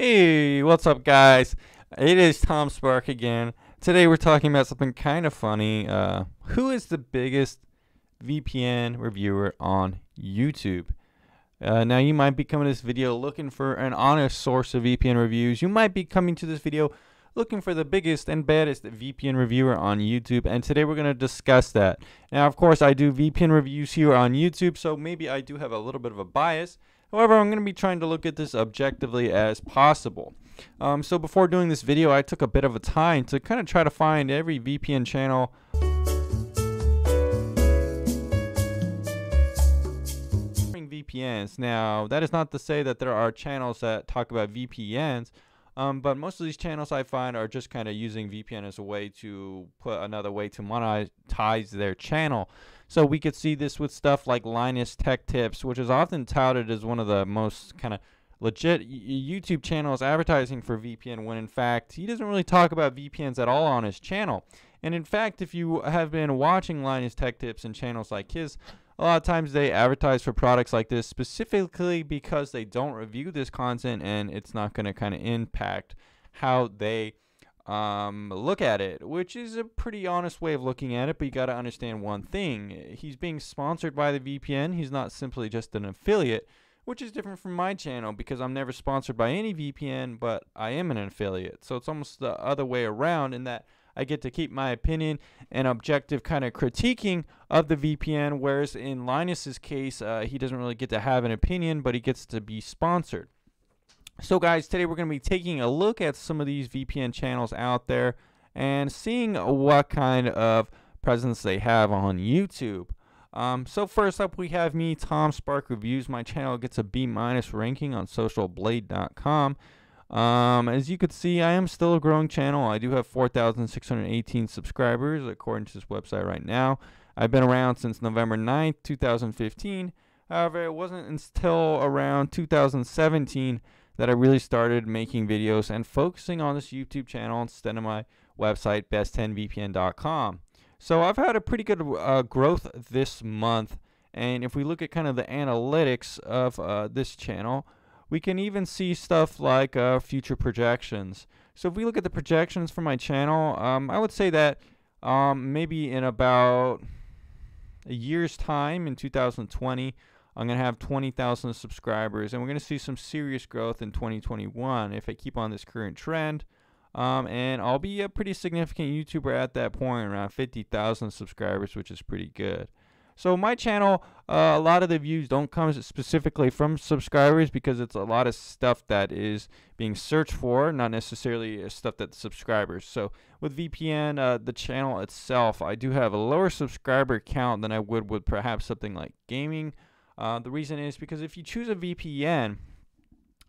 Hey, what's up, guys? It is Tom Spark again. Today we're talking about something kind of funny. Who is the biggest VPN reviewer on YouTube? Now, you might be coming to this video looking for an honest source of VPN reviews. You might be coming to this video looking for the biggest and baddest VPN reviewer on YouTube, and today we're going to discuss that. Now, of course, I do VPN reviews here on YouTube, so maybe I do have a little bit of a bias. However, I'm going to be trying to look at this objectively as possible. So before doing this video, I took a bit of a time to kind of try to find every VPN channel VPNs. Now, that is not to say that there are channels that talk about VPNs, but most of these channels I find are just kind of using VPN as a way to put another way to monetize their channel. So we could see this with stuff like Linus Tech Tips, which is often touted as one of the most kind of legit YouTube channels advertising for VPN, when in fact he doesn't really talk about VPNs at all on his channel. And in fact, if you have been watching Linus Tech Tips and channels like his, a lot of times they advertise for products like this specifically because they don't review this content, and it's not going to kind of impact how they look at it, which is a pretty honest way of looking at it. But you got to understand one thing: he's being sponsored by the VPN. He's not simply just an affiliate, which is different from my channel because I'm never sponsored by any VPN, but I am an affiliate. So it's almost the other way around in that I get to keep my opinion and objective kind of critiquing of the VPN, whereas in Linus's case, he doesn't really get to have an opinion, but he gets to be sponsored. So guys, today we're going to be taking a look at some of these VPN channels out there and seeing what kind of presence they have on YouTube. So first up, we have me, Tom Spark Reviews. My channel gets a B- ranking on socialblade.com. As you could see, I am still a growing channel. I do have 4,618 subscribers according to this website right now. I've been around since November 9th, 2015. However, it wasn't until around 2017 that I really started making videos and focusing on this YouTube channel instead of my website, BestVPNcom. So I've had a pretty good growth this month, and if we look at kind of the analytics of this channel, we can even see stuff like future projections. So if we look at the projections for my channel, I would say that maybe in about a year's time, in 2020, I'm going to have 20,000 subscribers, and we're going to see some serious growth in 2021 if I keep on this current trend. And I'll be a pretty significant YouTuber at that point, around 50,000 subscribers, which is pretty good. So my channel, a lot of the views don't come specifically from subscribers because it's a lot of stuff that is being searched for, not necessarily stuff that's subscribers. So with VPN, the channel itself, I do have a lower subscriber count than I would with perhaps something like gaming. The reason is because if you choose a VPN,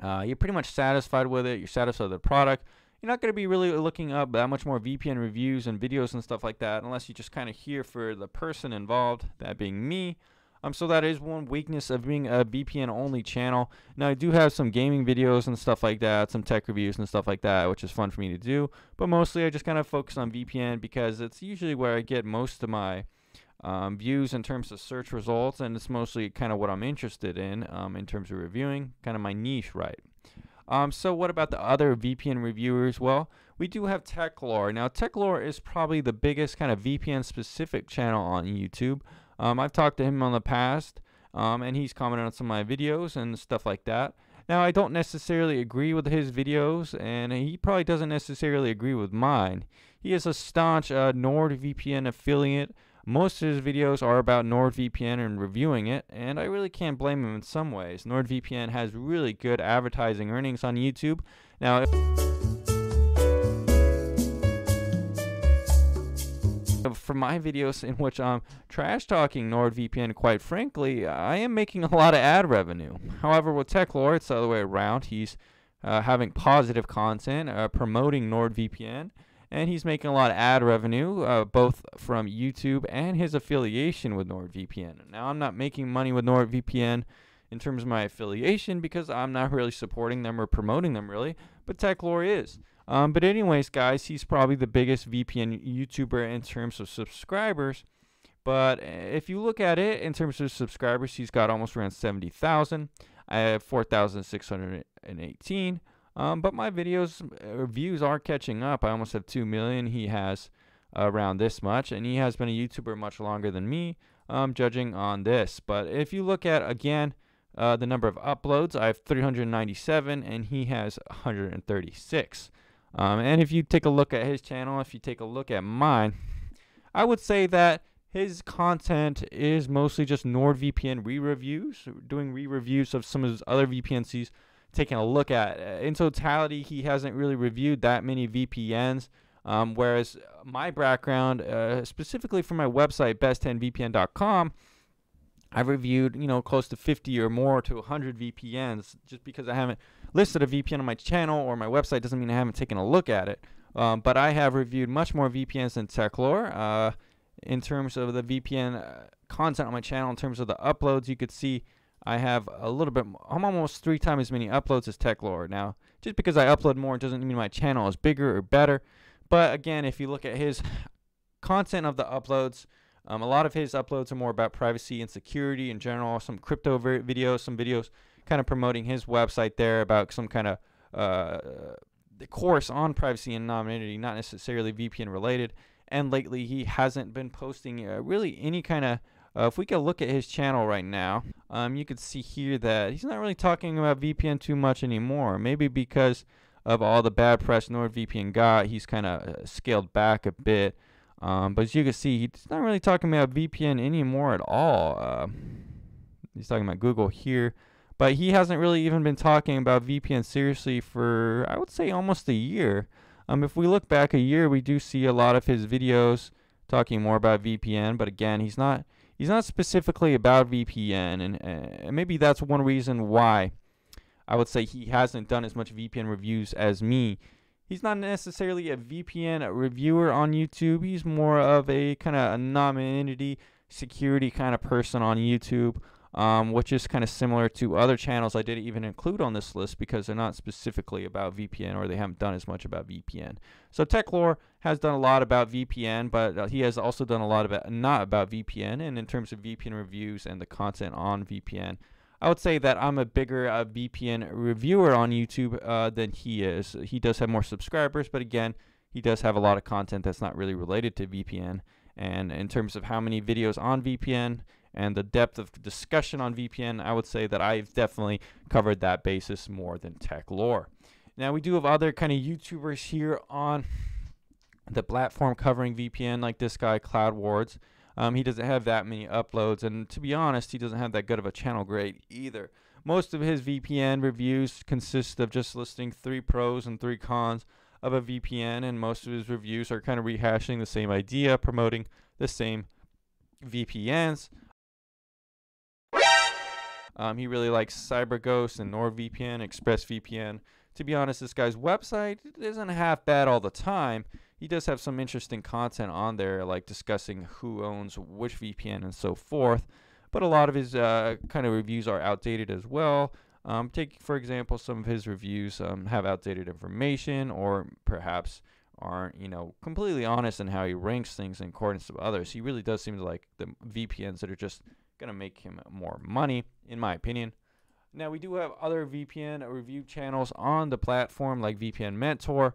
you're pretty much satisfied with it. You're satisfied with the product. You're not going to be really looking up that much more VPN reviews and videos and stuff like that unless you just kind of here for the person involved, that being me. So that is one weakness of being a VPN only channel. Now I do have some gaming videos and stuff like that, some tech reviews and stuff like that, which is fun for me to do. But mostly I just kind of focus on VPN because it's usually where I get most of my views in terms of search results, and it's mostly kind of what I'm interested in terms of reviewing, kind of my niche, right? So what about the other VPN reviewers? Well, we do have TechLore. Now, TechLore is probably the biggest kind of VPN-specific channel on YouTube. I've talked to him in the past, and he's commented on some of my videos and stuff like that. Now, I don't necessarily agree with his videos, and he probably doesn't necessarily agree with mine. He is a staunch NordVPN affiliate. Most of his videos are about NordVPN and reviewing it, and I really can't blame him in some ways. NordVPN has really good advertising earnings on YouTube. Now, for my videos in which I'm trash talking NordVPN, quite frankly, I am making a lot of ad revenue. However, with TechLore, it's the other way around. He's having positive content, promoting NordVPN, and he's making a lot of ad revenue, both from YouTube and his affiliation with NordVPN. Now, I'm not making money with NordVPN in terms of my affiliation because I'm not really supporting them or promoting them really, but TechLore is. But anyways, guys, he's probably the biggest VPN YouTuber in terms of subscribers. But if you look at it in terms of subscribers, he's got almost around 70,000. I have 4,618. But my videos views are catching up. I almost have 2 million. He has around this much, and he has been a YouTuber much longer than me, judging on this. But if you look at, again, the number of uploads, I have 397, and he has 136. And if you take a look at his channel, if you take a look at mine, I would say that his content is mostly just NordVPN re-reviews, doing re-reviews of some of his other VPNs he's taking a look at. In totality, he hasn't really reviewed that many VPNs, whereas my background, specifically for my website, BestVPNcom, I've reviewed, close to 50 or more to 100 VPNs. Just because I haven't listed a VPN on my channel or my website doesn't mean I haven't taken a look at it. But I have reviewed much more VPNs than TechLore. In terms of the VPN content on my channel, in terms of the uploads, you could see I have a little bit more, I'm almost 3 times as many uploads as TechLore. Now, just because I upload more doesn't mean my channel is bigger or better. But again, if you look at his content of the uploads, a lot of his uploads are more about privacy and security in general, some crypto videos, some videos kind of promoting his website there about some kind of the course on privacy and anonymity, not necessarily VPN related. And lately, he hasn't been posting really any kind of, if we could look at his channel right now, you could see here that he's not really talking about VPN too much anymore. Maybe because of all the bad press NordVPN got, he's kind of scaled back a bit. But as you can see, he's not really talking about VPN anymore at all. He's talking about Google here. But he hasn't really even been talking about VPN seriously for, I would say, almost a year. If we look back a year, we do see a lot of his videos talking more about VPN. But again, he's not specifically about VPN. And maybe that's one reason why I would say he hasn't done as much VPN reviews as me. He's not necessarily a VPN reviewer on YouTube. He's more of a kind of anonymity, security kind of person on YouTube, which is kind of similar to other channels I didn't even include on this list because they're not specifically about VPN, or they haven't done as much about VPN. So TechLore has done a lot about VPN, but he has also done a lot about not about VPN. And in terms of VPN reviews and the content on VPN, I would say that I'm a bigger VPN reviewer on YouTube than he is. He does have more subscribers, but again, he does have a lot of content that's not really related to VPN. And in terms of how many videos on VPN and the depth of discussion on VPN, I would say that I've definitely covered that basis more than TechLore. Now, we do have other kind of YouTubers here on the platform covering VPN, like this guy, Cloud Wards. He doesn't have that many uploads, and to be honest, he doesn't have that good of a channel grade either. Most of his VPN reviews consist of just listing 3 pros and 3 cons of a VPN, and most of his reviews are kind of rehashing the same idea, promoting the same VPNs. He really likes CyberGhost and NordVPN, ExpressVPN. To be honest, this guy's website isn't half bad all the time. He does have some interesting content on there, like discussing who owns which VPN and so forth. But a lot of his kind of reviews are outdated as well. Take, for example, some of his reviews have outdated information, or perhaps aren't, completely honest in how he ranks things in accordance to others. He really does seem to like the VPNs that are just going to make him more money, in my opinion. Now, we do have other VPN review channels on the platform, like VPN Mentor,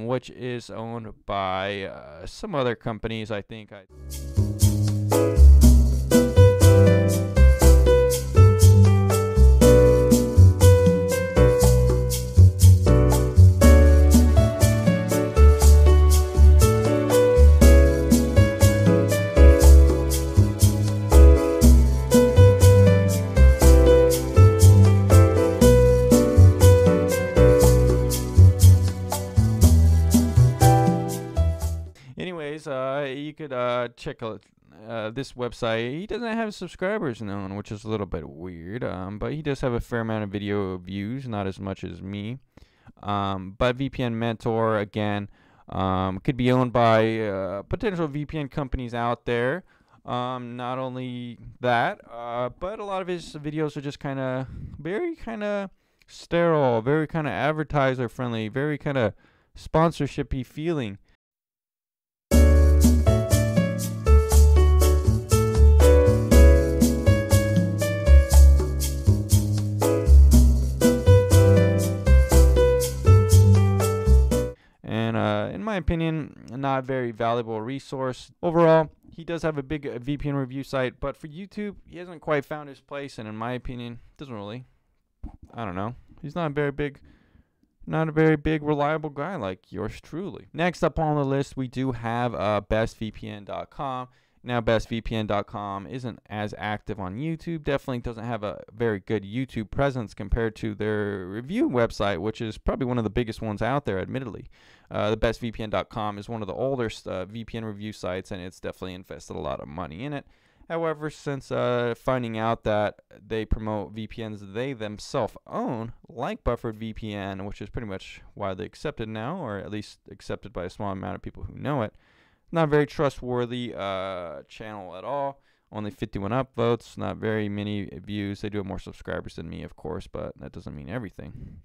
which is owned by some other companies, I think. You could check out this website. He doesn't have subscribers known, which is a little bit weird, but he does have a fair amount of video views, not as much as me. But VPN Mentor, again, could be owned by potential VPN companies out there. Not only that, but a lot of his videos are just very sterile, very kind of advertiser friendly, very kind of sponsorship-y feeling. my opinion, not a very valuable resource. Overall, he does have a big VPN review site, but for YouTube, he hasn't quite found his place, and in my opinion, doesn't really. I don't know. He's not a very big reliable guy like yours truly. Next up on the list, we do have BestVPN.com. Now, BestVPN.com isn't as active on YouTube. Definitely doesn't have a very good YouTube presence compared to their review website, which is probably one of the biggest ones out there, admittedly. The BestVPN.com is one of the oldest VPN review sites, and it's definitely invested a lot of money in it. However, since finding out that they promote VPNs they themselves own, like Buffered VPN, which is pretty much widely accepted now, or at least accepted by a small amount of people who know it, not a very trustworthy channel at all. Only 51 upvotes, not very many views. They do have more subscribers than me, of course, but that doesn't mean everything.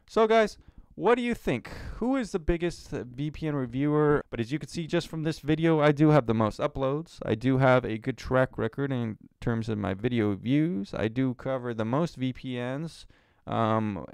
So, guys, what do you think? Who is the biggest VPN reviewer? But as you can see just from this video, I do have the most uploads. I do have a good track record in terms of my video views. I do cover the most VPNs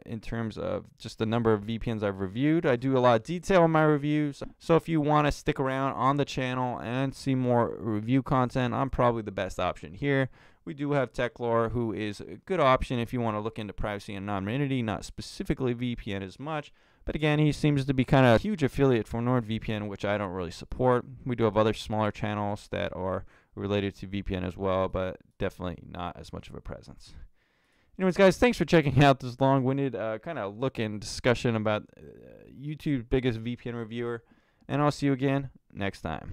in terms of just the number of VPNs I've reviewed. I do a lot of detail in my reviews. So if you want to stick around on the channel and see more review content, I'm probably the best option here. We do have TechLore, who is a good option if you want to look into privacy and anonymity, not specifically VPN as much. But again, he seems to be kind of a huge affiliate for NordVPN, which I don't really support. We do have other smaller channels that are related to VPN as well, but definitely not as much of a presence. Anyways, guys, thanks for checking out this long-winded kind of look and discussion about YouTube's biggest VPN reviewer, and I'll see you again next time.